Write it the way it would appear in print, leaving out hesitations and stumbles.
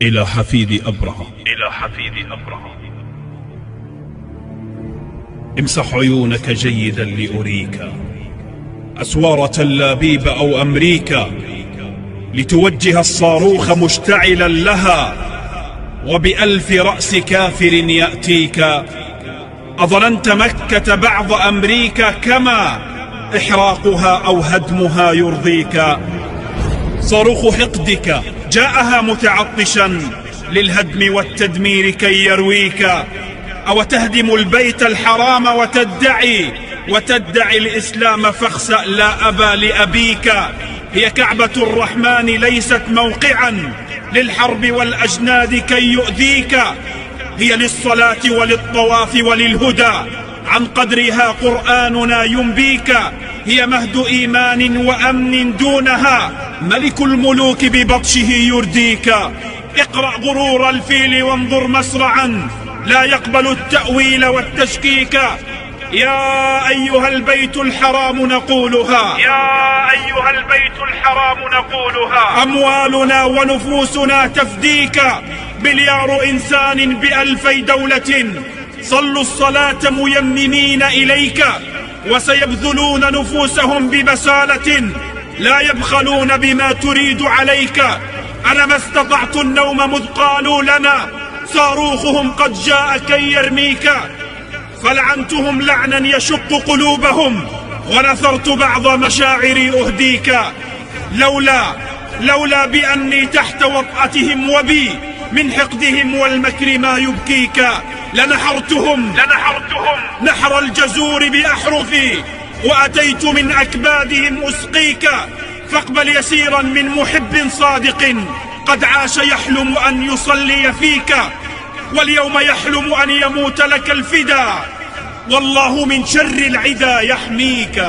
إلى حفيد أبرهة. امسح عيونك جيدا لأريك أسوار تلابيب أو أمريكا، لتوجه الصاروخ مشتعلا لها وبألف رأس كافر يأتيك. أظننت مكة بعض أمريكا، كما إحراقها أو هدمها يرضيك. صاروخ حقدك جاءها متعطشا للهدم والتدمير كي يرويك. أو تهدم البيت الحرام وتدعي الإسلام، فاخسأ لا أبا لأبيك. هي كعبة الرحمن ليست موقعا للحرب والأجناد كي يؤذيك. هي للصلاة وللطواف وللهدى، عن قدرها قرآننا ينبيك. هي مهد إيمان وأمن، دونها ملك الملوك ببطشه يرديك. اقرأ غرور الفيل وانظر مسرعا، لا يقبل التأويل والتشكيك. يا أيها البيت الحرام نقولها، أموالنا ونفوسنا تفديك. مليار إنسان بألفي دولة صلوا الصلاة ميممين إليك، وسيبذلون نفوسهم ببسالة، لا يبخلون بما تريد عليك. أنا ما استطعت النوم مذ قالوا لنا صاروخهم قد جاء كي يرميك. فلعنتهم لعنا يشق قلوبهم، ونثرت بعض مشاعري أهديك. لولا بأني تحت وطأتهم وبي من حقدهم والمكر ما يبكيك، لنحرتهم نحر الجزور بأحرفي، وأتيت من أكبادهم أسقيك. فاقبل يسيرا من محب صادق، قد عاش يحلم أن يصلي فيك، واليوم يحلم أن يموت لك الفدا. والله من شر العدا يحميك.